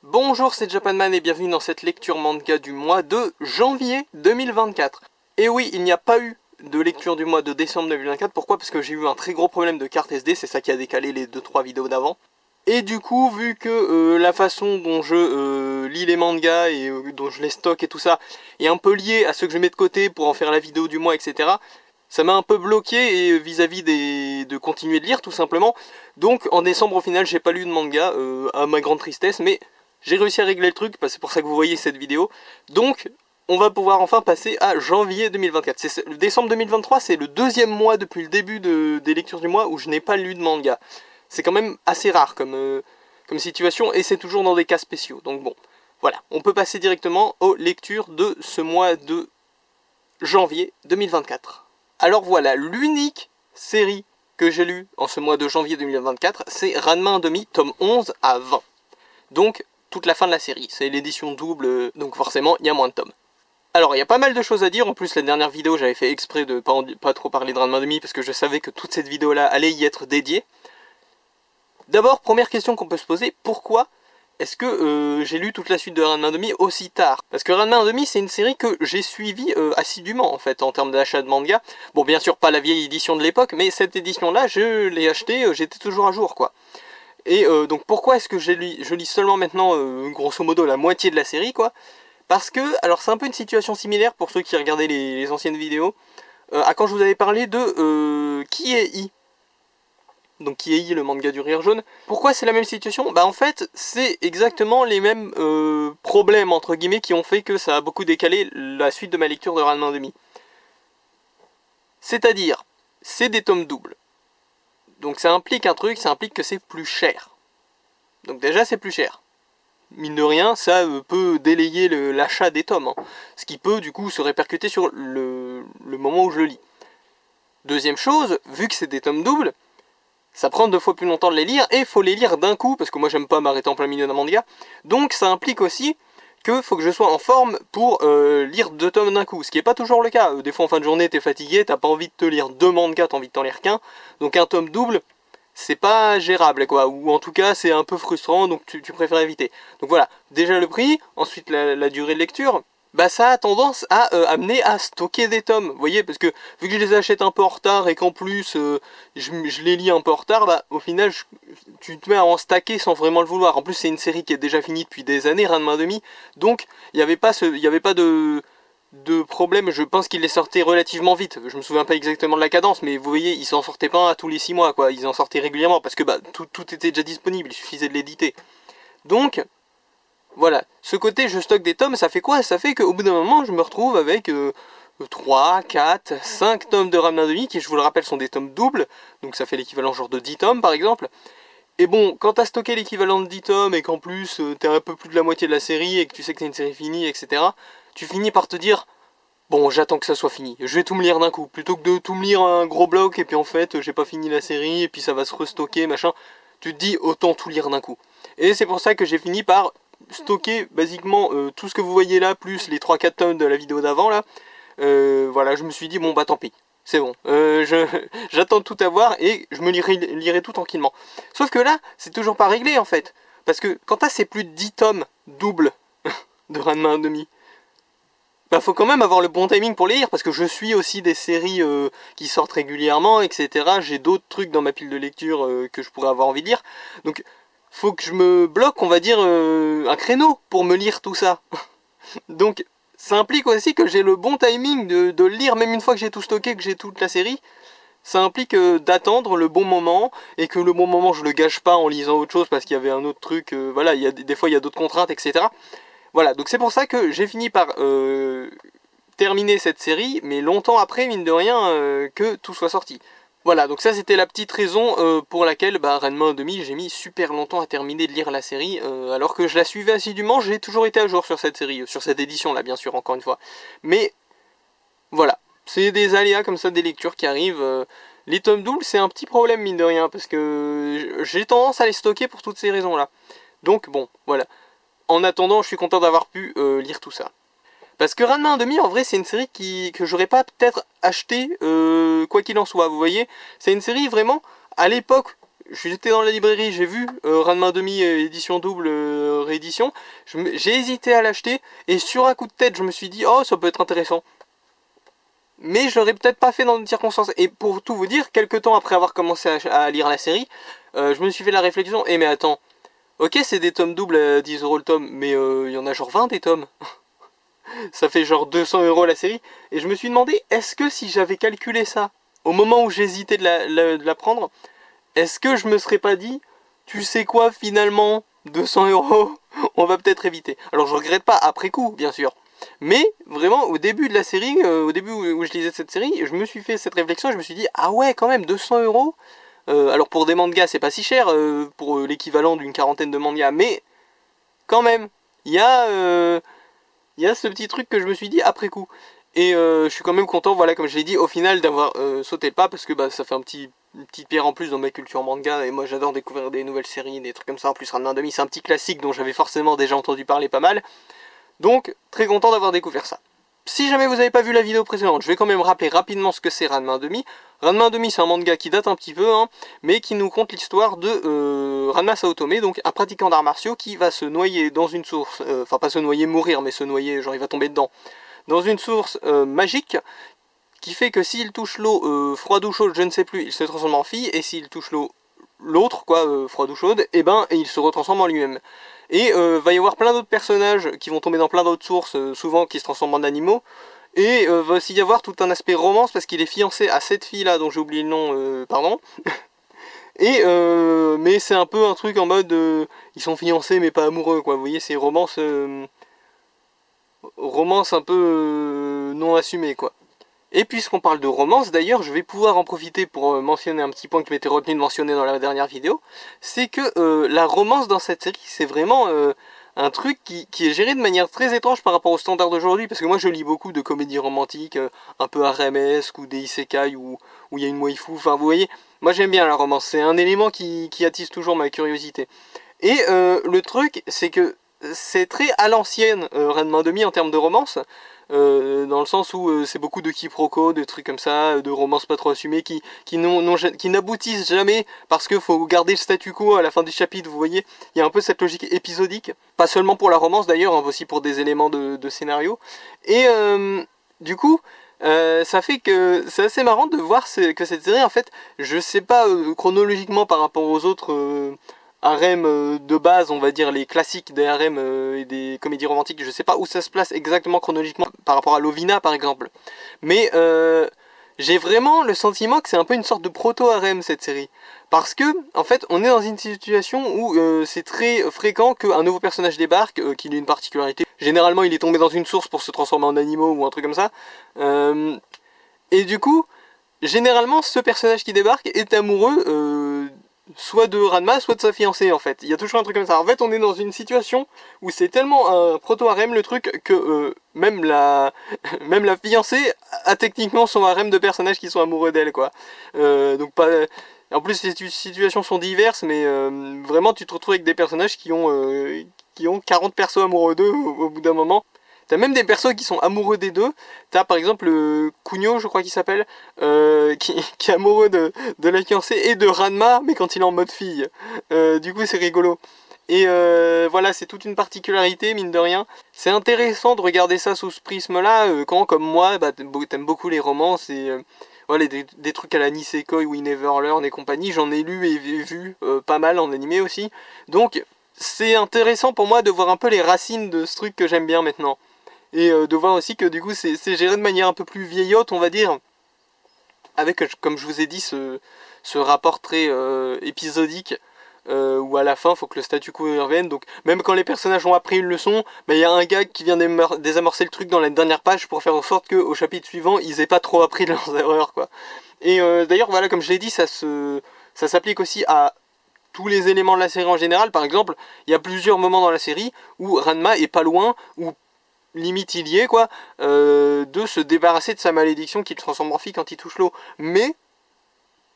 Bonjour, c'est Japanman et bienvenue dans cette lecture manga du mois de janvier 2024. Et oui, il n'y a pas eu de lecture du mois de décembre 2024, pourquoi? Parce que j'ai eu un très gros problème de carte SD, c'est ça qui a décalé les 2-3 vidéos d'avant. Et du coup, vu que la façon dont je lis les mangas et dont je les stocke et tout ça est un peu lié à ceux que je mets de côté pour en faire la vidéo du mois, etc., ça m'a un peu bloqué et vis-à-vis de continuer de lire tout simplement. Donc en décembre au final j'ai pas lu de manga, à ma grande tristesse, mais j'ai réussi à régler le truc, c'est pour ça que vous voyez cette vidéo. Donc on va pouvoir enfin passer à janvier 2024. Décembre 2023 c'est le deuxième mois depuis le début des lectures du mois où je n'ai pas lu de manga. C'est quand même assez rare comme situation et c'est toujours dans des cas spéciaux. Donc bon, voilà, on peut passer directement aux lectures de ce mois de janvier 2024. Alors voilà, l'unique série que j'ai lue en ce mois de janvier 2024, c'est Ranma 1/2, tome 11 à 20. Donc, toute la fin de la série. C'est l'édition double, donc forcément, il y a moins de tomes. Alors, il y a pas mal de choses à dire. En plus, la dernière vidéo, j'avais fait exprès de pas trop parler de Ranma 1/2 parce que je savais que toute cette vidéo-là allait y être dédiée. D'abord, première question qu'on peut se poser, pourquoi est-ce que j'ai lu toute la suite de Ranma 1/2 aussi tard? Parce que Ranma 1/2 c'est une série que j'ai suivie assidûment en fait en termes d'achat de manga. Bon bien sûr pas la vieille édition de l'époque, mais cette édition là je l'ai achetée, j'étais toujours à jour quoi. Et donc pourquoi est-ce que je lis seulement maintenant grosso modo la moitié de la série quoi? Parce que, alors c'est un peu une situation similaire pour ceux qui regardaient les anciennes vidéos, à quand je vous avais parlé de Kiei. Donc Kiei, le manga du rire jaune. Pourquoi c'est la même situation? Bah en fait, c'est exactement les mêmes problèmes, entre guillemets, qui ont fait que ça a beaucoup décalé la suite de ma lecture de Ranma 1/2. C'est-à-dire, c'est des tomes doubles. Donc ça implique un truc, ça implique que c'est plus cher. Donc déjà c'est plus cher. Mine de rien, ça peut délayer l'achat des tomes. Hein. Ce qui peut du coup se répercuter sur le moment où je le lis. Deuxième chose, vu que c'est des tomes doubles, ça prend 2 fois plus longtemps de les lire, et il faut les lire d'un coup, parce que moi j'aime pas m'arrêter en plein milieu d'un manga. Donc ça implique aussi que faut que je sois en forme pour lire 2 tomes d'un coup, ce qui n'est pas toujours le cas. Des fois en fin de journée t'es fatigué, t'as pas envie de te lire 2 mangas, t'as envie de t'en lire qu'un. Donc un tome double, c'est pas gérable quoi, ou en tout cas c'est un peu frustrant, donc tu préfères éviter. Donc voilà, déjà le prix, ensuite la durée de lecture. Bah ça a tendance à amener à stocker des tomes, vous voyez, parce que vu que je les achète un peu en retard et qu'en plus je les lis un peu en retard, bah au final tu te mets à en stacker sans vraiment le vouloir. En plus c'est une série qui est déjà finie depuis des années, Ranma 1/2, donc il n'y avait pas de problème, je pense qu'il les sortait relativement vite. Je me souviens pas exactement de la cadence, mais vous voyez, ils s'en sortaient pas à tous les 6 mois, quoi. Ils en sortaient régulièrement, parce que bah, tout était déjà disponible, il suffisait de l'éditer. Donc, voilà, ce côté je stocke des tomes, ça fait quoi? Ça fait qu'au bout d'un moment, je me retrouve avec 3, 4, 5 tomes de Ranma 1/2, qui je vous le rappelle sont des tomes doubles, donc ça fait l'équivalent genre de 10 tomes par exemple. Et bon, quand t'as stocké l'équivalent de 10 tomes, et qu'en plus t'es un peu plus de la moitié de la série, et que tu sais que c'est une série finie, etc., tu finis par te dire, bon, j'attends que ça soit fini, je vais tout me lire d'un coup, plutôt que de tout me lire un gros bloc, et puis en fait, j'ai pas fini la série, et puis ça va se restocker, machin, tu te dis, autant tout lire d'un coup. Et c'est pour ça que j'ai fini par stocker, basiquement, tout ce que vous voyez là, plus les 3-4 tomes de la vidéo d'avant, là, voilà, je me suis dit, bon, bah tant pis, c'est bon, j'attends de tout avoir, et je me lirai tout tranquillement. Sauf que là, c'est toujours pas réglé, en fait, parce que quand t'as ces plus de 10 tomes doubles de Ranma 1/2, bah faut quand même avoir le bon timing pour les lire, parce que je suis aussi des séries qui sortent régulièrement, etc. J'ai d'autres trucs dans ma pile de lecture que je pourrais avoir envie de lire. Donc faut que je me bloque, on va dire, un créneau pour me lire tout ça. Donc ça implique aussi que j'ai le bon timing de le lire, même une fois que j'ai tout stocké, que j'ai toute la série. Ça implique d'attendre le bon moment, et que le bon moment je le gâche pas en lisant autre chose, parce qu'il y avait un autre truc, voilà, des fois il y a d'autres contraintes, etc. Voilà, donc c'est pour ça que j'ai fini par terminer cette série, mais longtemps après, mine de rien, que tout soit sorti. Voilà, donc ça c'était la petite raison pour laquelle Ranma 1/2, j'ai mis super longtemps à terminer de lire la série, alors que je la suivais assidûment, j'ai toujours été à jour sur cette série, sur cette édition là bien sûr, encore une fois. Mais voilà, c'est des aléas comme ça, des lectures qui arrivent. Les tomes doubles c'est un petit problème mine de rien, parce que j'ai tendance à les stocker pour toutes ces raisons là. Donc bon, voilà. En attendant, je suis content d'avoir pu lire tout ça. Parce que Ranma 1/2, en vrai, c'est une série que j'aurais pas peut-être acheté, quoi qu'il en soit, vous voyez. C'est une série, vraiment, à l'époque, j'étais dans la librairie, j'ai vu Ranma demi édition double réédition, j'ai hésité à l'acheter, et sur un coup de tête, je me suis dit, oh, ça peut être intéressant. Mais je l'aurais peut-être pas fait dans d'autres circonstances. Et pour tout vous dire, quelques temps après avoir commencé à lire la série, je me suis fait la réflexion, mais attends, ok, c'est des tomes doubles à 10 € le tome, mais il y en a genre 20 des tomes. Ça fait genre 200 € la série. Et je me suis demandé, est-ce que si j'avais calculé ça, au moment où j'hésitais de la prendre, est-ce que je me serais pas dit, tu sais quoi, finalement, 200 €, on va peut-être éviter. Alors je regrette pas après coup, bien sûr. Mais vraiment, au début de la série, au début où je lisais cette série, je me suis fait cette réflexion, je me suis dit, ah ouais, quand même, 200 €. Alors pour des mangas, c'est pas si cher, pour l'équivalent d'une quarantaine de mangas, mais quand même, il y a ce petit truc que je me suis dit après coup. Et je suis quand même content, voilà, comme je l'ai dit, au final, d'avoir sauté le pas, parce que bah, ça fait une petite pierre en plus dans ma culture manga, et moi j'adore découvrir des nouvelles séries, des trucs comme ça. En plus, Ranma Demi, c'est un petit classique dont j'avais forcément déjà entendu parler pas mal. Donc, très content d'avoir découvert ça. Si jamais vous n'avez pas vu la vidéo précédente, je vais quand même rappeler rapidement ce que c'est Ranma Demi. Ranma Demi, c'est un manga qui date un petit peu, hein, mais qui nous conte l'histoire de Ranma Saotome, donc un pratiquant d'arts martiaux qui va se noyer dans une source, enfin pas se noyer, mourir, mais se noyer, genre il va tomber dedans, dans une source magique, qui fait que s'il touche l'eau froide ou chaude, je ne sais plus, il se transforme en fille, et s'il touche l'eau l'autre, quoi, froide ou chaude, et ben il se retransforme en lui-même. Et va y avoir plein d'autres personnages qui vont tomber dans plein d'autres sources, souvent qui se transforment en animaux. Et va aussi y avoir tout un aspect romance parce qu'il est fiancé à cette fille là dont j'ai oublié le nom, pardon. Et mais c'est un peu un truc en mode ils sont fiancés mais pas amoureux, quoi. Vous voyez, c'est romance un peu non assumée, quoi. Et puisqu'on parle de romance, d'ailleurs, je vais pouvoir en profiter pour mentionner un petit point que je m'étais retenu de mentionner dans la dernière vidéo, c'est que la romance dans cette série, c'est vraiment un truc qui est géré de manière très étrange par rapport aux standards d'aujourd'hui, parce que moi je lis beaucoup de comédies romantiques, un peu haremesques, ou des isekai, où il y a une waifu, enfin vous voyez, moi j'aime bien la romance, c'est un élément qui attise toujours ma curiosité. Et le truc, c'est que c'est très à l'ancienne, Ranma Demi, en termes de romance, dans le sens où c'est beaucoup de quiproquos, de trucs comme ça, de romances pas trop assumées qui n'aboutissent jamais parce qu'il faut garder le statu quo à la fin du chapitre, vous voyez. Il y a un peu cette logique épisodique, pas seulement pour la romance d'ailleurs, hein, aussi pour des éléments de scénario. Et du coup, ça fait que c'est assez marrant de voir que cette série, en fait, je sais pas chronologiquement par rapport aux autres harem de base, on va dire les classiques des harems et des comédies romantiques, je sais pas où ça se place exactement chronologiquement par rapport à Lovina par exemple, mais j'ai vraiment le sentiment que c'est un peu une sorte de proto-harem cette série, parce que en fait on est dans une situation où c'est très fréquent qu'un nouveau personnage débarque, qu'il ait une particularité, généralement il est tombé dans une source pour se transformer en animaux ou un truc comme ça, et du coup généralement ce personnage qui débarque est amoureux soit de Ranma, soit de sa fiancée en fait. Il y a toujours un truc comme ça. En fait, on est dans une situation où c'est tellement un proto-harem le truc que même la fiancée a techniquement son harem de personnages qui sont amoureux d'elle, quoi. Donc pas. En plus, les situations sont diverses, mais vraiment, tu te retrouves avec des personnages qui ont 40 persos amoureux d'eux au bout d'un moment. T'as même des persos qui sont amoureux des deux. T'as par exemple Kunio, je crois qu'il s'appelle, qui est amoureux de la fiancée et de Ranma, mais quand il est en mode fille. Du coup, c'est rigolo. Et voilà, c'est toute une particularité, mine de rien. C'est intéressant de regarder ça sous ce prisme-là, quand, comme moi, bah, t'aimes beaucoup les romances et voilà, des trucs à la Nisekoi, We Never Learn et compagnie. J'en ai lu et vu pas mal en animé aussi. Donc, c'est intéressant pour moi de voir un peu les racines de ce truc que j'aime bien maintenant. Et de voir aussi que du coup c'est géré de manière un peu plus vieillotte, on va dire, avec, comme je vous ai dit, ce rapport très épisodique, où à la fin il faut que le statu quo revienne. Donc même quand les personnages ont appris une leçon, il y a un gars qui vient désamorcer le truc dans la dernière page pour faire en sorte qu'au chapitre suivant ils aient pas trop appris de leurs erreurs, quoi. Et d'ailleurs voilà, comme je l'ai dit, ça s'applique aussi à tous les éléments de la série en général. Par exemple, il y a plusieurs moments dans la série où Ranma est pas loin, ou limite il y est, quoi, de se débarrasser de sa malédiction qui le transforme en fille quand il touche l'eau. Mais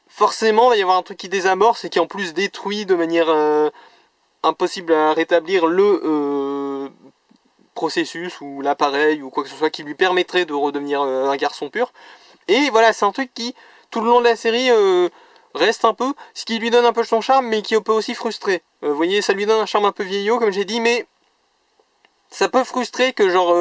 forcément il va y avoir un truc qui désamorce et qui en plus détruit de manière impossible à rétablir le processus ou l'appareil ou quoi que ce soit qui lui permettrait de redevenir un garçon pur. Et voilà, c'est un truc qui tout le long de la série reste un peu, ce qui lui donne un peu son charme, mais qui peut aussi frustrer. Vous voyez, ça lui donne un charme un peu vieillot, comme j'ai dit, mais ça peut frustrer que genre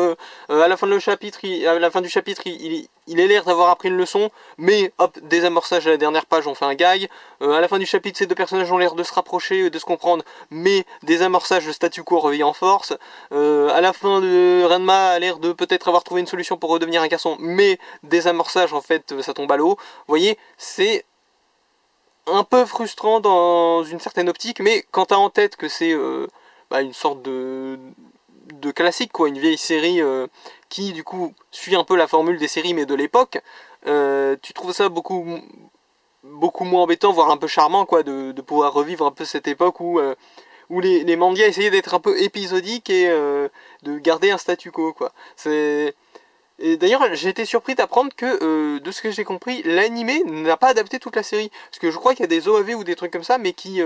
à la fin du chapitre, il ait l'air d'avoir appris une leçon, mais hop, désamorçage à la dernière page, on fait un gag. À la fin du chapitre, ces deux personnages ont l'air de se rapprocher, de se comprendre, mais désamorçage, le statu quo revient en force. À la fin de Ranma a l'air de peut-être avoir trouvé une solution pour redevenir un garçon, mais désamorçage, en fait, ça tombe à l'eau. Vous voyez, c'est un peu frustrant dans une certaine optique, mais quand t'as en tête que c'est une sorte de classique, quoi, une vieille série qui du coup suit un peu la formule des séries mais de l'époque, tu trouves ça beaucoup moins embêtant, voire un peu charmant, quoi, de pouvoir revivre un peu cette époque où les mangas essayaient d'être un peu épisodiques et de garder un statu quo, quoi. Et d'ailleurs, j'ai été surpris d'apprendre que, de ce que j'ai compris, l'animé n'a pas adapté toute la série. Parce que je crois qu'il y a des OAV ou des trucs comme ça, mais qui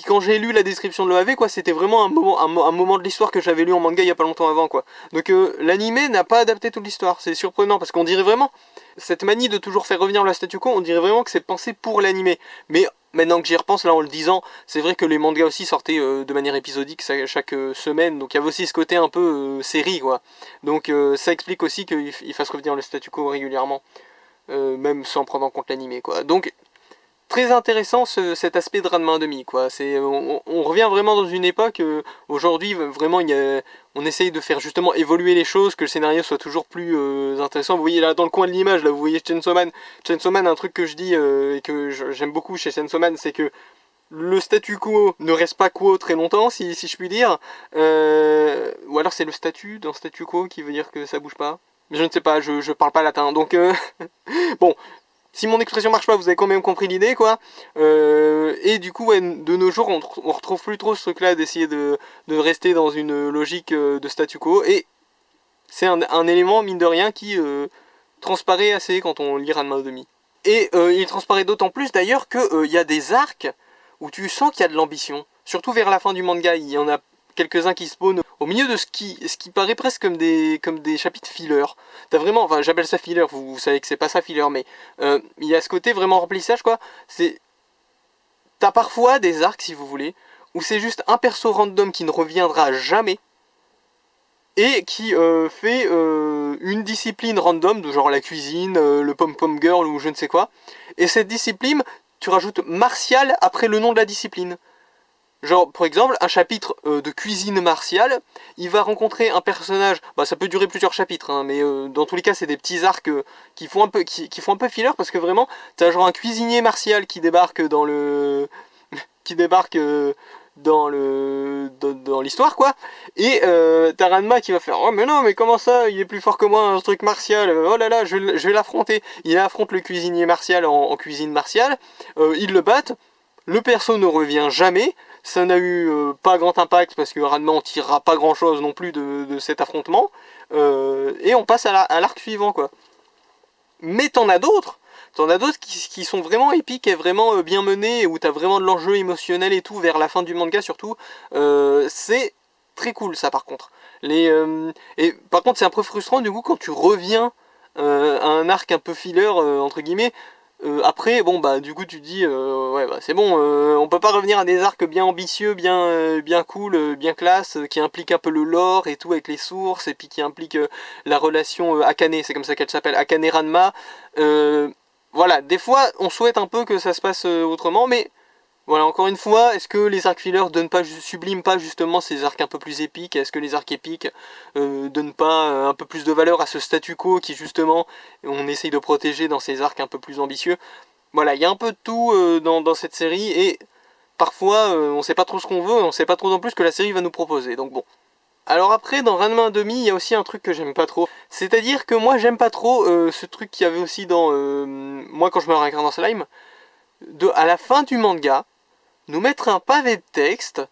quand j'ai lu la description de l'OAV, quoi, c'était vraiment un moment de l'histoire que j'avais lu en manga il y a pas longtemps avant, quoi. Donc l'animé n'a pas adapté toute l'histoire, c'est surprenant, parce qu'on dirait vraiment, cette manie de toujours faire revenir le statu quo, on dirait vraiment que c'est pensé pour l'animé. Mais maintenant que j'y repense, là en le disant, c'est vrai que les mangas aussi sortaient de manière épisodique chaque semaine, donc il y avait aussi ce côté un peu série, quoi. Donc ça explique aussi qu'il fasse revenir le statu quo régulièrement, même sans prendre en compte l'animé, quoi. Donc très intéressant cet aspect de Ranma 1/2, quoi. On revient vraiment dans une époque, aujourd'hui vraiment on essaye de faire justement évoluer les choses, que le scénario soit toujours plus intéressant. Vous voyez là dans le coin de l'image, là vous voyez Chainsaw Man. Chainsaw Man, un truc que je dis et que j'aime beaucoup chez Chainsaw Man, c'est que le statu quo ne reste pas quo très longtemps, si je puis dire. Ou alors c'est le statut dans statu quo qui veut dire que ça bouge pas. Je ne sais pas, je parle pas latin, donc bon. Si mon expression marche pas, vous avez quand même compris l'idée, quoi. Et du coup, ouais, de nos jours, on retrouve plus trop ce truc-là d'essayer de rester dans une logique de statu quo. Et c'est un élément, mine de rien, qui transparaît assez quand on lit Ranma 1/2. Et il transparaît d'autant plus, d'ailleurs, qu'il y a des arcs où tu sens qu'il y a de l'ambition. Surtout vers la fin du manga, il y en a quelques-uns qui spawnent au milieu de ce qui paraît presque comme des chapitres filler. T'as vraiment, enfin j'appelle ça filler, vous savez que c'est pas ça filler, mais il y a ce côté vraiment remplissage, quoi. T'as parfois des arcs, si vous voulez, où c'est juste un perso random qui ne reviendra jamais et qui fait une discipline random, de genre la cuisine, le pom-pom girl ou je ne sais quoi. Et cette discipline, tu rajoutes martial après le nom de la discipline. Genre, par exemple, un chapitre de cuisine martiale, il va rencontrer un personnage, ça peut durer plusieurs chapitres, hein, mais dans tous les cas, c'est des petits arcs qui font un peu filler, parce que vraiment, t'as genre un cuisinier martial qui débarque dans l'histoire, quoi, et t'as Ranma qui va faire « Oh mais non, mais comment ça, il est plus fort que moi, un truc martial, oh là là, je vais l'affronter ». Il affronte le cuisinier martial en cuisine martiale, ils le battent, le perso ne revient jamais. Ça n'a eu pas grand impact parce que Ranma en tirera pas grand chose non plus de cet affrontement. Et on passe à l'arc suivant, quoi. Mais t'en as d'autres qui sont vraiment épiques et vraiment bien menés, où t'as vraiment de l'enjeu émotionnel et tout, vers la fin du manga surtout. C'est très cool ça par contre. Et par contre c'est un peu frustrant du coup quand tu reviens à un arc un peu filler entre guillemets. Après, bon bah du coup tu te dis ouais bah c'est bon, on peut pas revenir à des arcs bien ambitieux, bien cool, bien classe, qui impliquent un peu le lore et tout avec les sources, et puis qui impliquent la relation Akane, c'est comme ça qu'elle s'appelle, Akane Ranma. Voilà, des fois on souhaite un peu que ça se passe autrement, mais voilà, encore une fois, est-ce que les arcs fillers subliment pas justement ces arcs un peu plus épiques? Est-ce que les arcs épiques donnent pas un peu plus de valeur à ce statu quo qui justement on essaye de protéger dans ces arcs un peu plus ambitieux? Voilà, il y a un peu de tout dans cette série, et parfois on sait pas trop ce qu'on veut, on sait pas trop non plus ce que la série va nous proposer, donc bon. Alors après, dans Ranma 1/2, il y a aussi un truc que j'aime pas trop. C'est-à-dire que moi j'aime pas trop ce truc qu'il y avait aussi dans Moi quand je me réincarne dans Slime, à la fin du manga, nous mettre un pavé de texte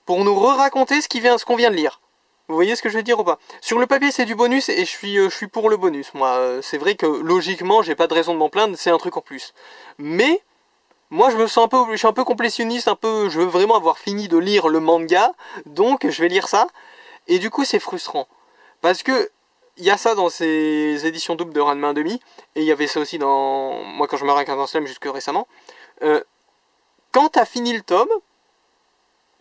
pour nous raconter ce qu'on vient de lire. Vous voyez ce que je veux dire ou pas? Sur le papier c'est du bonus et je suis pour le bonus. Moi c'est vrai que logiquement j'ai pas de raison de m'en plaindre, c'est un truc en plus. Mais moi je suis un peu complétionniste, je veux vraiment avoir fini de lire le manga, donc je vais lire ça. Et du coup c'est frustrant. Parce que il y a ça dans ces éditions doubles de Ranma 1,5, et il y avait ça aussi dans moi quand je me raconte un slam jusque récemment. Quand t'as fini le tome,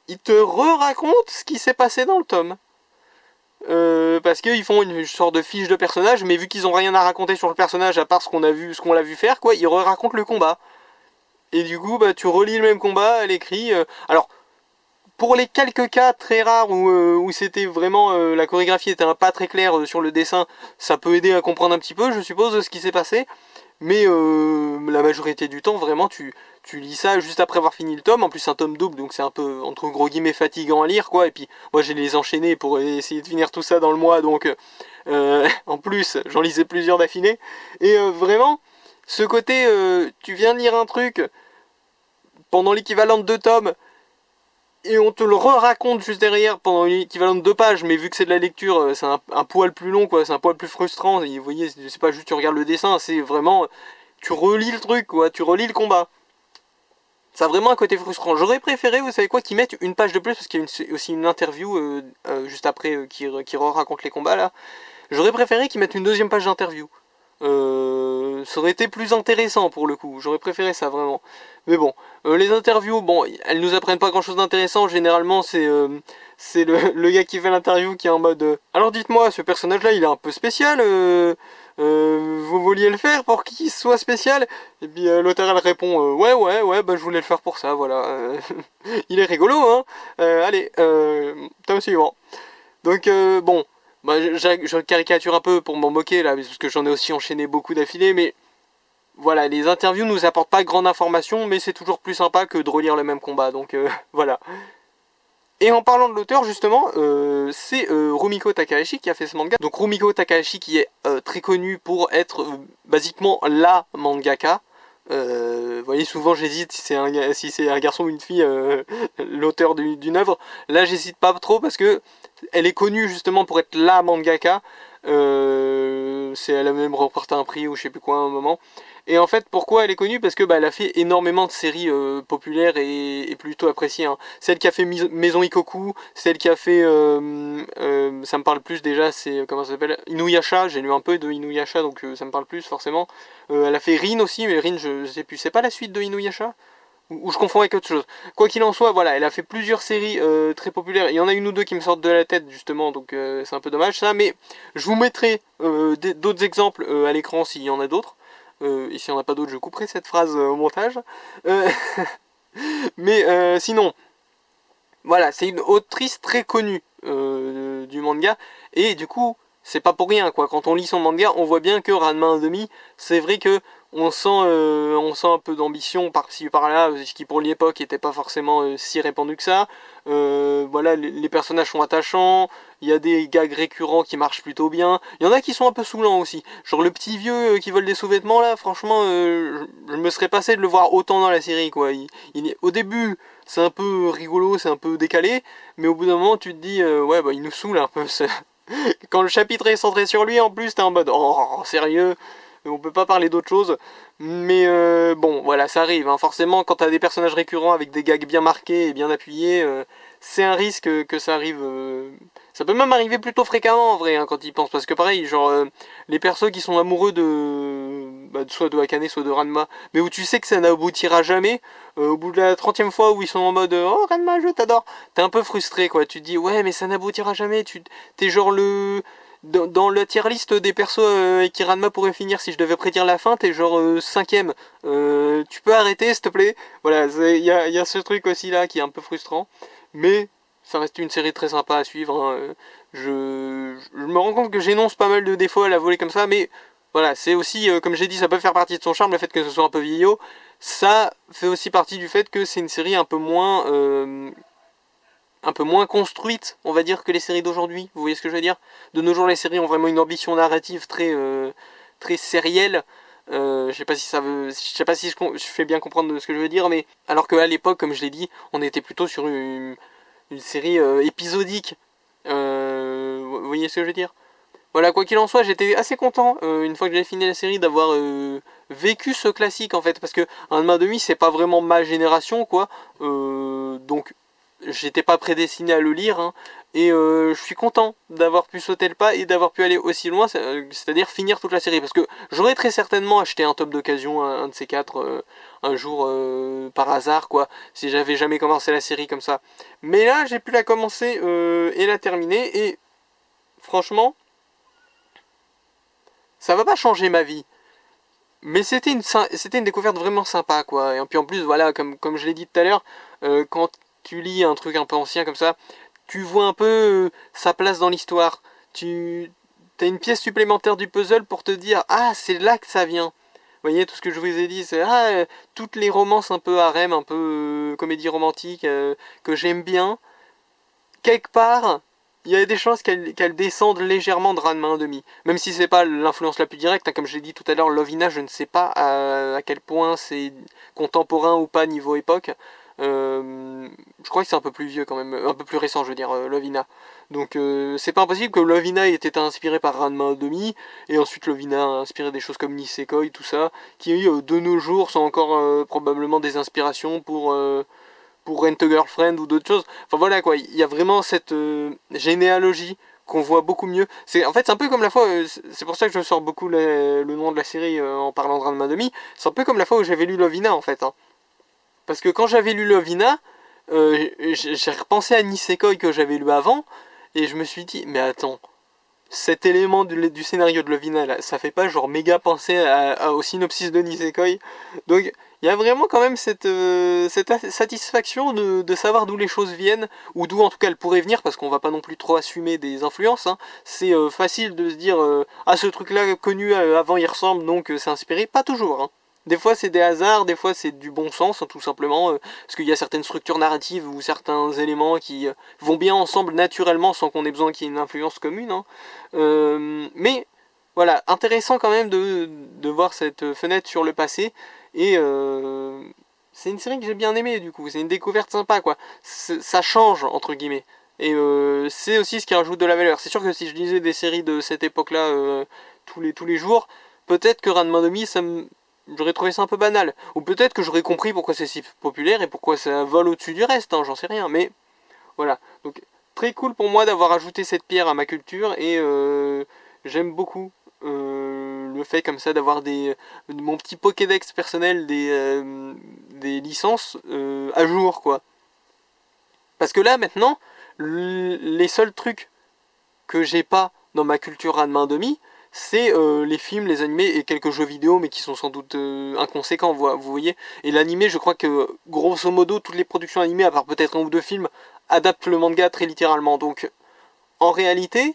il te re-raconte ce qui s'est passé dans le tome. Parce qu'ils font une sorte de fiche de personnage, mais vu qu'ils ont rien à raconter sur le personnage à part ce qu'on l'a vu faire, quoi, ils re-racontent le combat. Et du coup, bah, tu relis le même combat à l'écrit. Alors, pour les quelques cas très rares où c'était vraiment la chorégraphie était pas très claire sur le dessin, ça peut aider à comprendre un petit peu, je suppose, ce qui s'est passé. Mais la majorité du temps, vraiment, tu lis ça juste après avoir fini le tome. En plus, c'est un tome double, donc c'est un peu, entre gros guillemets, fatigant à lire, quoi. Et puis, moi, j'ai les enchaînés pour essayer de finir tout ça dans le mois, donc en plus, j'en lisais plusieurs d'affilée. Et vraiment, ce côté, tu viens de lire un truc pendant l'équivalent de 2 tomes, et on te le raconte juste derrière pendant l'équivalent de 2 pages, mais vu que c'est de la lecture, c'est un poil plus long, quoi, c'est un poil plus frustrant. Et vous voyez, c'est pas juste tu regardes le dessin, c'est vraiment tu relis le truc, quoi, tu relis le combat. Ça a vraiment un côté frustrant. J'aurais préféré, vous savez quoi, qu'ils mettent une page de plus, parce qu'il y a aussi une interview juste après qui raconte les combats là. J'aurais préféré qu'ils mettent une deuxième page d'interview. Ça aurait été plus intéressant pour le coup. J'aurais préféré ça vraiment. Mais bon, les interviews, bon, elles nous apprennent pas grand chose d'intéressant. Généralement, c'est le gars qui fait l'interview qui est en mode alors dites-moi, ce personnage-là, il est un peu spécial. Vous vouliez le faire pour qu'il soit spécial? Et puis l'auteur elle répond ouais, bah je voulais le faire pour ça, voilà. Il est rigolo, hein. Allez, tome suivant. Donc bon. Bah, je caricature un peu pour m'en moquer là, parce que j'en ai aussi enchaîné beaucoup d'affilée, mais voilà, les interviews nous apportent pas grande information, mais c'est toujours plus sympa que de relire le même combat, donc voilà. Et en parlant de l'auteur justement, c'est Rumiko Takahashi qui a fait ce manga. Donc Rumiko Takahashi qui est très connu pour être basiquement la mangaka. Vous voyez, souvent j'hésite si c'est un garçon ou une fille, l'auteur d'une œuvre. Là j'hésite pas trop parce que elle est connue justement pour être la mangaka. Elle a même remporté un prix ou je sais plus quoi à un moment. Et en fait, pourquoi elle est connue? Parce que bah, elle a fait énormément de séries populaires et plutôt appréciées. Hein. Celle qui a fait Maison Ikoku, celle qui a fait, ça me parle plus déjà, c'est comment ça s'appelle, Inuyasha. J'ai lu un peu de Inuyasha, donc ça me parle plus forcément. Elle a fait Rin aussi, mais Rin, je sais plus, c'est pas la suite de Inuyasha? Ou je confonds avec autre chose. Quoi qu'il en soit, voilà, elle a fait plusieurs séries très populaires. Il y en a une ou deux qui me sortent de la tête justement, donc c'est un peu dommage ça. Mais je vous mettrai d'autres exemples à l'écran s'il y en a d'autres. Et s'il n'y en a pas d'autres, je couperai cette phrase au montage. Mais sinon, voilà, c'est une autrice très connue du manga. Et du coup, c'est pas pour rien, quoi. Quand on lit son manga, on voit bien que Ranma 1,5, c'est vrai que on sent un peu d'ambition par-ci par-là, ce qui pour l'époque n'était pas forcément si répandu que ça. Voilà, les personnages sont attachants, il y a des gags récurrents qui marchent plutôt bien. Il y en a qui sont un peu saoulants aussi. Genre le petit vieux qui vole des sous-vêtements là, franchement, je me serais passé de le voir autant dans la série, quoi. Au début, c'est un peu rigolo, c'est un peu décalé, mais au bout d'un moment, tu te dis, ouais, bah il nous saoule un peu. Quand le chapitre est centré sur lui, en plus, t'es en mode, oh, sérieux? On peut pas parler d'autre chose, mais bon, voilà, ça arrive. Hein. Forcément, quand t'as des personnages récurrents avec des gags bien marqués et bien appuyés, c'est un risque que ça arrive. Ça peut même arriver plutôt fréquemment en vrai, hein, quand ils pensent. Parce que pareil, genre, les persos qui sont amoureux soit de Akane, soit de Ranma, mais où tu sais que ça n'aboutira jamais, au bout de la 30e fois où ils sont en mode oh Ranma, je t'adore, t'es un peu frustré, quoi. Tu te dis, ouais, mais ça n'aboutira jamais. T'es genre le. Dans la tier list des persos qui Ranma pourrait finir si je devais prédire la fin, t'es genre 5ème. Tu peux arrêter s'il te plaît. Voilà, il y a ce truc aussi là qui est un peu frustrant. Mais ça reste une série très sympa à suivre. Hein. Je me rends compte que j'énonce pas mal de défauts à la volée comme ça, mais voilà, c'est aussi, comme j'ai dit, ça peut faire partie de son charme, le fait que ce soit un peu vieillot. Ça fait aussi partie du fait que c'est une série un peu moins construite, on va dire, que les séries d'aujourd'hui. Vous voyez ce que je veux dire? De nos jours, les séries ont vraiment une ambition narrative très sérielle. Je sais pas si je fais bien comprendre ce que je veux dire, mais alors qu'à l'époque, comme je l'ai dit, on était plutôt sur une série épisodique. Vous voyez ce que je veux dire? Voilà, quoi qu'il en soit, j'étais assez content, une fois que j'avais fini la série, d'avoir vécu ce classique, en fait, parce que un 1,5, c'est pas vraiment ma génération, quoi. Donc, j'étais pas prédestiné à le lire, hein, et je suis content d'avoir pu sauter le pas et d'avoir pu aller aussi loin, c'est-à-dire finir toute la série, parce que j'aurais très certainement acheté un tome d'occasion, un de ces quatre, un jour par hasard, quoi, si j'avais jamais commencé la série comme ça. Mais là, j'ai pu la commencer et la terminer, et franchement, ça va pas changer ma vie. Mais c'était une découverte vraiment sympa, quoi. Et puis en plus, voilà, comme je l'ai dit tout à l'heure, quand tu lis un truc un peu ancien comme ça, tu vois un peu sa place dans l'histoire. Tu as une pièce supplémentaire du puzzle pour te dire, ah, c'est là que ça vient. Vous voyez, tout ce que je vous ai dit, c'est toutes les romances un peu harem, un peu comédie romantique, que j'aime bien, quelque part, il y a des chances qu'elle descende légèrement de Ranma 1,5. Même si c'est pas l'influence la plus directe, hein, comme je l'ai dit tout à l'heure, Lovina, je ne sais pas à quel point c'est contemporain ou pas niveau époque. Je crois que c'est un peu plus vieux quand même, un peu plus récent, je veux dire, Lovina. Donc c'est pas impossible que Lovina ait été inspiré par Ranma 1,5, et ensuite Lovina a inspiré des choses comme Nisekoi, tout ça, qui de nos jours sont encore probablement des inspirations pour Rent a Girlfriend ou d'autres choses. Enfin voilà quoi, il y a vraiment cette généalogie qu'on voit beaucoup mieux. En fait c'est un peu comme la fois, c'est pour ça que je sors beaucoup le nom de la série en parlant de Ranma demi. C'est un peu comme la fois où j'avais lu Lovina en fait. Hein. Parce que quand j'avais lu Lovina, j'ai repensé à Nisekoi que j'avais lu avant, et je me suis dit, mais attends, cet élément du scénario de Lovina, là, ça fait pas genre méga penser au synopsis de Nisekoi. Donc il y a vraiment quand même cette satisfaction de savoir d'où les choses viennent, ou d'où en tout cas elles pourraient venir, parce qu'on va pas non plus trop assumer des influences. Hein. C'est facile de se dire, ah ce truc là connu avant il ressemble, donc c'est inspiré. Pas toujours. Hein. Des fois c'est des hasards, des fois c'est du bon sens, hein, tout simplement, parce qu'il y a certaines structures narratives ou certains éléments qui vont bien ensemble naturellement sans qu'on ait besoin qu'il y ait une influence commune. Hein. Mais voilà, intéressant quand même de voir cette fenêtre sur le passé, et c'est une série que j'ai bien aimée du coup, c'est une découverte sympa quoi, ça change entre guillemets. Et c'est aussi ce qui rajoute de la valeur. C'est sûr que si je lisais des séries de cette époque-là tous les jours, peut-être que Ranma demi, j'aurais trouvé ça un peu banal. Ou peut-être que j'aurais compris pourquoi c'est si populaire et pourquoi ça vole au-dessus du reste, hein, j'en sais rien. Mais voilà, donc très cool pour moi d'avoir ajouté cette pierre à ma culture, et j'aime beaucoup le fait comme ça d'avoir mon petit Pokédex personnel des licences à jour quoi. Parce que là maintenant, les seuls trucs que j'ai pas dans ma culture Ranma 1,5, c'est les films, les animés et quelques jeux vidéo, mais qui sont sans doute inconséquents, vous voyez. Et l'animé, je crois que grosso modo, toutes les productions animées, à part peut-être un ou deux films, adaptent le manga très littéralement. Donc, en réalité,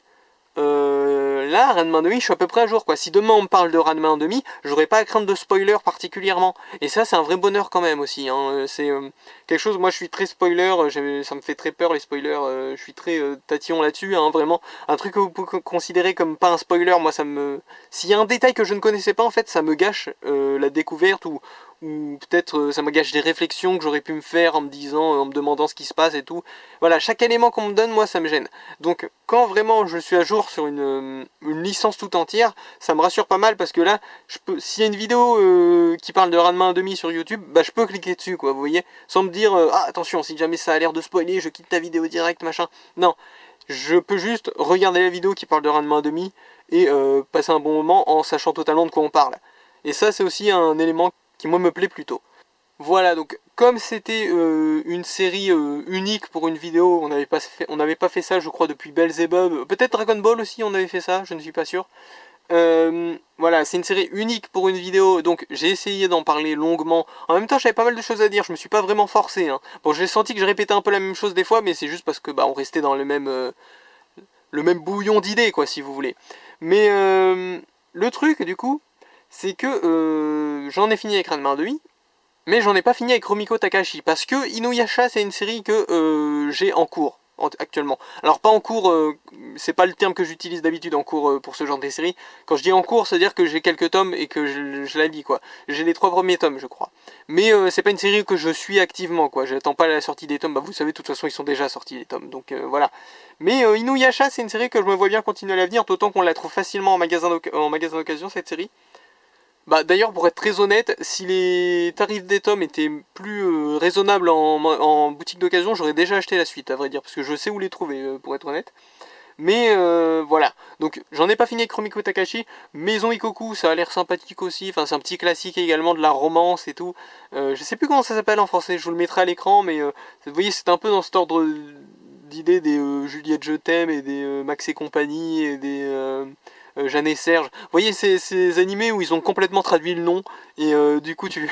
là, Ranma 1,5, je suis à peu près à jour, quoi. Si demain on me parle de Ranma 1,5, j'aurais pas à craindre de spoiler particulièrement. Et ça, c'est un vrai bonheur quand même aussi. Hein. C'est quelque chose, moi je suis très spoiler, ça me fait très peur les spoilers, je suis très tatillon là-dessus, hein, vraiment. Un truc que vous pouvez considérer comme pas un spoiler, moi ça me... S'il y a un détail que je ne connaissais pas, en fait, ça me gâche la découverte, ou peut-être ça me gâche des réflexions que j'aurais pu me faire en me disant, en me demandant ce qui se passe et tout. Voilà, chaque élément qu'on me donne, moi ça me gêne. Donc quand vraiment je suis à jour sur une licence tout entière, ça me rassure pas mal, parce que là, s'il y a une vidéo qui parle de Ranma 1,5 sur YouTube, bah je peux cliquer dessus quoi, vous voyez, sans me dire ah attention, si jamais ça a l'air de spoiler, je quitte ta vidéo direct, machin. Non, je peux juste regarder la vidéo qui parle de Ranma 1,5 et passer un bon moment en sachant totalement de quoi on parle. Et ça c'est aussi un élément qui moi me plaît plutôt. Voilà, donc comme c'était une série unique pour une vidéo, on n'avait pas fait ça je crois depuis Beelzebub, peut-être Dragon Ball aussi on avait fait ça, je ne suis pas sûr. Voilà, c'est une série unique pour une vidéo, donc j'ai essayé d'en parler longuement. En même temps j'avais pas mal de choses à dire, je me suis pas vraiment forcé. Hein. Bon, j'ai senti que je répétais un peu la même chose des fois, mais c'est juste parce que on restait dans le même bouillon d'idées quoi, si vous voulez. Mais le truc du coup, c'est que j'en ai fini avec Ranma 1,5, mais j'en ai pas fini avec Rumiko Takahashi, parce que Inuyasha c'est une série que j'ai en cours actuellement. Alors pas en cours, c'est pas le terme que j'utilise d'habitude en cours pour ce genre de série. Quand je dis en cours, c'est-à-dire que j'ai quelques tomes et que je la lis quoi. J'ai les 3 premiers tomes je crois. Mais c'est pas une série que je suis activement quoi. J'attends pas la sortie des tomes, vous savez de toute façon ils sont déjà sortis les tomes, donc voilà. Mais Inuyasha c'est une série que je me vois bien continuer à l'avenir, d'autant qu'on la trouve facilement en magasin d'occasion cette série. Bah d'ailleurs, pour être très honnête, si les tarifs des tomes étaient plus raisonnables en boutique d'occasion, j'aurais déjà acheté la suite, à vrai dire, parce que je sais où les trouver, pour être honnête. Mais voilà, donc j'en ai pas fini avec Rumiko Takahashi. Maison Ikoku, ça a l'air sympathique aussi, enfin c'est un petit classique également de la romance et tout. Je sais plus comment ça s'appelle en français, je vous le mettrai à l'écran, mais vous voyez c'est un peu dans cet ordre d'idée des Juliette Je t'aime et des Max et compagnie et des Jeanne et Serge. Vous voyez ces animés où ils ont complètement traduit le nom et du coup tu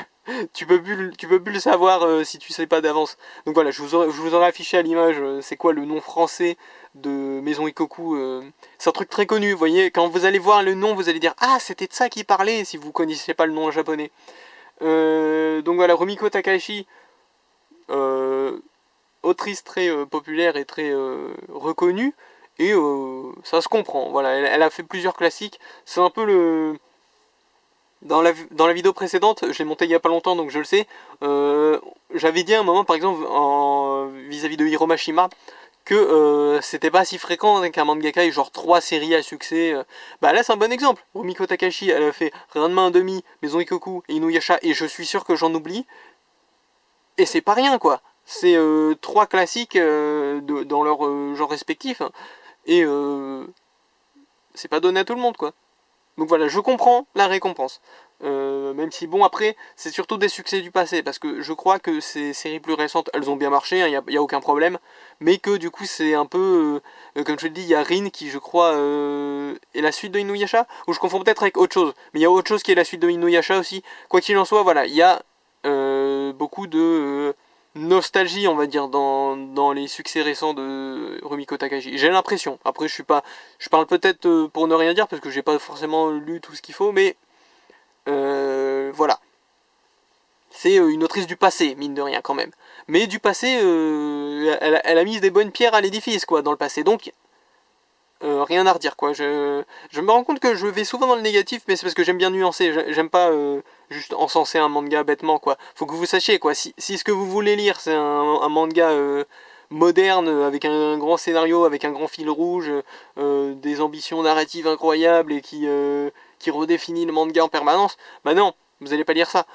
peux plus le savoir si tu sais pas d'avance. Donc voilà, je vous aurais affiché à l'image c'est quoi le nom français de Maison Ikoku. C'est un truc très connu, vous voyez, quand vous allez voir le nom, vous allez dire ah c'était de ça qu'il parlait si vous connaissez pas le nom japonais. Donc voilà, Rumiko Takahashi, autrice très populaire et très reconnue, et ça se comprend. Voilà, elle a fait plusieurs classiques. C'est un peu le dans la vidéo précédente, je l'ai monté il y a pas longtemps donc je le sais, j'avais dit à un moment par exemple vis-à-vis de Hiro Mashima que c'était pas si fréquent qu'un mangaka ait genre 3 séries à succès. Bah là c'est un bon exemple. Rumiko Takahashi elle a fait Ranma 1,5, Maison Ikoku et Inuyasha et je suis sûr que j'en oublie. Et c'est pas rien quoi. C'est 3 classiques dans leur genre respectif. Et c'est pas donné à tout le monde quoi. Donc voilà, je comprends la récompense. Même si bon après, c'est surtout des succès du passé, parce que je crois que ces séries plus récentes, elles ont bien marché, il n'y a aucun problème, mais que du coup c'est un peu, comme je le dis, il y a Rin qui je crois est la suite de Inuyasha, ou je confonds peut-être avec autre chose, mais il y a autre chose qui est la suite de Inuyasha aussi. Quoi qu'il en soit, voilà, il y a beaucoup de nostalgie, on va dire, dans les succès récents de Rumiko Takahashi. J'ai l'impression. Après, je parle peut-être pour ne rien dire parce que j'ai pas forcément lu tout ce qu'il faut, mais voilà. C'est une autrice du passé, mine de rien quand même. Mais du passé, elle a mis des bonnes pierres à l'édifice, quoi, dans le passé. Donc, rien à redire, quoi. Je me rends compte que je vais souvent dans le négatif, mais c'est parce que j'aime bien nuancer. J'aime pas juste encenser un manga bêtement, quoi. Faut que vous sachiez, quoi. Si ce que vous voulez lire, c'est un manga moderne, avec un grand scénario, avec un grand fil rouge, des ambitions narratives incroyables et qui redéfinit le manga en permanence, bah non, vous n'allez pas lire ça.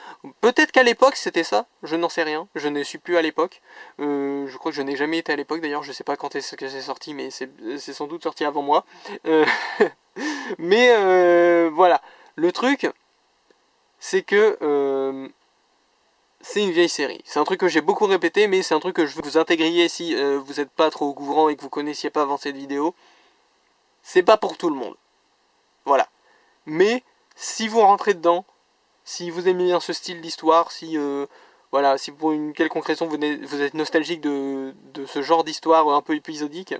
Peut-être qu'à l'époque c'était ça, je n'en sais rien, je ne suis plus à l'époque. Je crois que je n'ai jamais été à l'époque d'ailleurs, je sais pas quand est-ce que c'est sorti, mais c'est sans doute sorti avant moi. Mais voilà, le truc, c'est que c'est une vieille série. C'est un truc que j'ai beaucoup répété, mais c'est un truc que je veux que vous intégriez si vous n'êtes pas trop au courant et que vous connaissiez pas avant cette vidéo. C'est pas pour tout le monde. Voilà. Mais si vous rentrez dedans, si vous aimez bien ce style d'histoire, si voilà, si pour une quelconque raison vous êtes nostalgique de ce genre d'histoire un peu épisodique,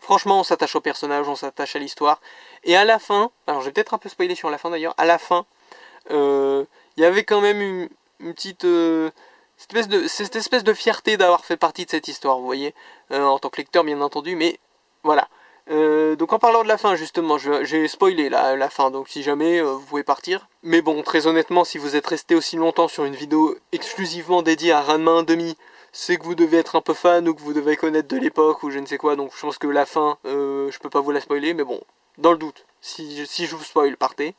franchement on s'attache au personnage, on s'attache à l'histoire. Et à la fin, alors je vais peut-être un peu spoiler sur la fin d'ailleurs, à la fin, il y avait quand même une petite cette espèce de fierté d'avoir fait partie de cette histoire, vous voyez, en tant que lecteur bien entendu, mais voilà. Donc en parlant de la fin justement, j'ai spoilé la fin, donc si jamais vous pouvez partir. Mais bon, très honnêtement, si vous êtes resté aussi longtemps sur une vidéo exclusivement dédiée à Ranma 1,5, c'est que vous devez être un peu fan ou que vous devez connaître de l'époque ou je ne sais quoi, donc je pense que la fin, je peux pas vous la spoiler, mais bon, dans le doute, si je vous spoil, partez.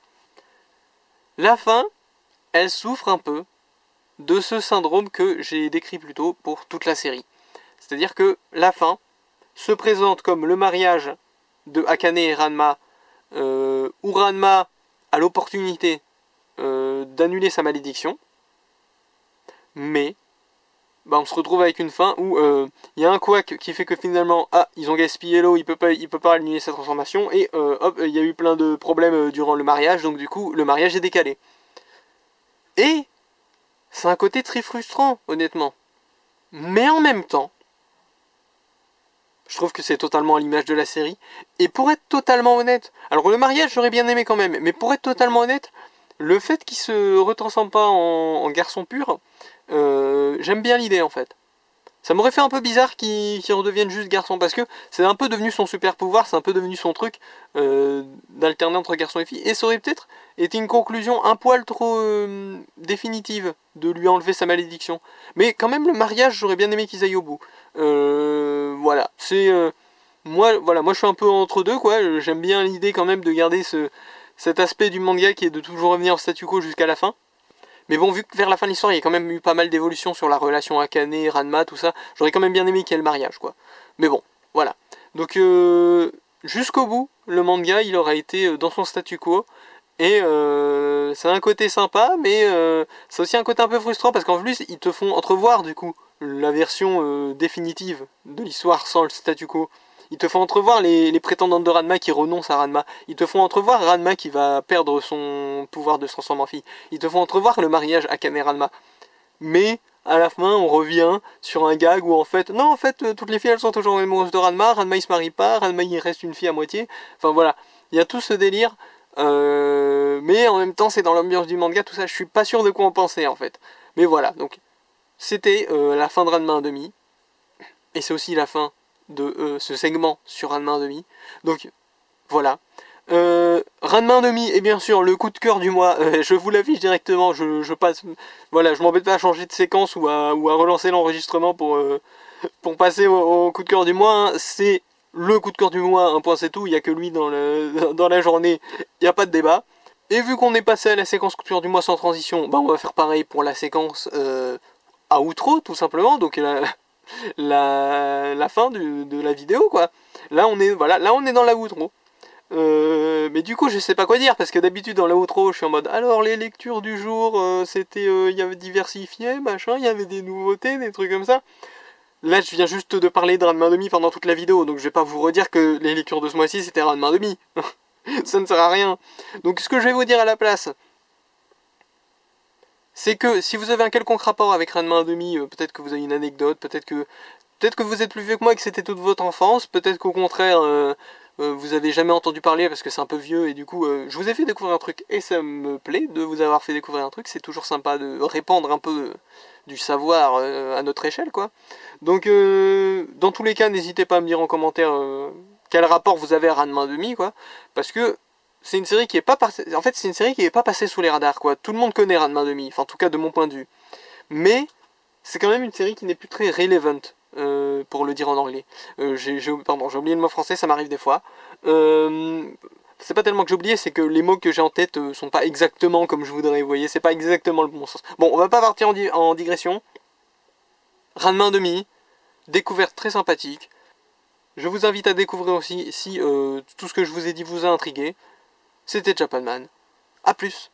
La fin, elle souffre un peu de ce syndrome que j'ai décrit plus tôt pour toute la série. C'est-à-dire que la fin se présente comme le mariage de Akane et Ranma, où Ranma a l'opportunité d'annuler sa malédiction, mais bah, on se retrouve avec une fin où il y a un couac qui fait que finalement, ils ont gaspillé l'eau, il peut pas annuler sa transformation, et hop, il y a eu plein de problèmes durant le mariage, donc du coup, le mariage est décalé. Et c'est un côté très frustrant, honnêtement. Mais en même temps, je trouve que c'est totalement à l'image de la série. Et pour être totalement honnête, alors le mariage j'aurais bien aimé quand même, mais pour être totalement honnête, le fait qu'il se retransforme pas en garçon pur, j'aime bien l'idée en fait. Ça m'aurait fait un peu bizarre qu'il redevienne juste garçon, parce que c'est un peu devenu son super pouvoir, c'est un peu devenu son truc d'alterner entre garçon et fille, et ça aurait peut-être été une conclusion un poil trop définitive de lui enlever sa malédiction. Mais quand même le mariage, j'aurais bien aimé qu'ils aillent au bout. Voilà, c'est... moi je suis un peu entre deux, quoi, j'aime bien l'idée quand même de garder cet aspect du manga qui est de toujours revenir au statu quo jusqu'à la fin. Mais bon, vu que vers la fin de l'histoire, il y a quand même eu pas mal d'évolutions sur la relation Akane, Ranma, tout ça, j'aurais quand même bien aimé qu'il y ait le mariage, quoi. Mais bon, voilà. Donc, jusqu'au bout, le manga, il aura été dans son statu quo. Et c'est un côté sympa, mais c'est aussi un côté un peu frustrant, parce qu'en plus, ils te font entrevoir, du coup, la version définitive de l'histoire sans le statu quo. Ils te font entrevoir les prétendantes de Ranma qui renoncent à Ranma. Ils te font entrevoir Ranma qui va perdre son pouvoir de se transformer en fille. Ils te font entrevoir le mariage Akane-Ranma. Mais, à la fin, on revient sur un gag où en fait, non, en fait, toutes les filles elles sont toujours amoureuses de Ranma. Ranma il se marie pas, Ranma il reste une fille à moitié. Enfin voilà, il y a tout ce délire. Mais en même temps, c'est dans l'ambiance du manga, tout ça. Je suis pas sûr de quoi en penser en fait. Mais voilà, donc c'était la fin de Ranma 1/2. Et c'est aussi la fin de ce segment sur Ranma 1/2. Donc voilà. Ranma 1/2 et bien sûr le coup de cœur du mois. Je vous l'affiche directement. Je passe. Voilà, je m'embête pas à changer de séquence ou à relancer l'enregistrement pour passer au coup de cœur du mois. Hein. C'est le coup de cœur du mois. Un point c'est tout. Il n'y a que lui dans la journée. Il n'y a pas de débat. Et vu qu'on est passé à la séquence coup de cœur du mois sans transition, bah on va faire pareil pour la séquence outro tout simplement. Donc la fin de la vidéo quoi. Là on est dans la outro. Mais du coup je sais pas quoi dire parce que d'habitude dans la outro je suis en mode alors les lectures du jour c'était il y avait diversifié machin, il y avait des nouveautés, des trucs comme ça. Là je viens juste de parler de Ranma 1/2 pendant toute la vidéo donc je vais pas vous redire que les lectures de ce mois-ci c'était Ranma 1/2. Ça ne sert à rien. Donc ce que je vais vous dire à la place, c'est que si vous avez un quelconque rapport avec Ranma 1/2, peut-être que vous avez une anecdote, peut-être que vous êtes plus vieux que moi et que c'était toute votre enfance, peut-être qu'au contraire vous avez jamais entendu parler parce que c'est un peu vieux et du coup je vous ai fait découvrir un truc et ça me plaît de vous avoir fait découvrir un truc, c'est toujours sympa de répandre un peu du savoir à notre échelle quoi. Donc dans tous les cas n'hésitez pas à me dire en commentaire quel rapport vous avez à Ranma 1/2 quoi, parce que c'est une série qui est pas passée, en fait c'est une série qui est pas passée sous les radars quoi, tout le monde connaît Ranma 1/2, enfin en tout cas de mon point de vue, mais c'est quand même une série qui n'est plus très relevant. Pour le dire en anglais. Pardon, j'ai oublié le mot français, ça m'arrive des fois. C'est pas tellement que j'ai oublié, c'est que les mots que j'ai en tête sont pas exactement comme je voudrais, vous voyez, c'est pas exactement le bon sens. Bon, on va pas partir en digression. Ranma 1/2, découverte très sympathique. Je vous invite à découvrir aussi si tout ce que je vous ai dit vous a intrigué. C'était Japanman. A plus.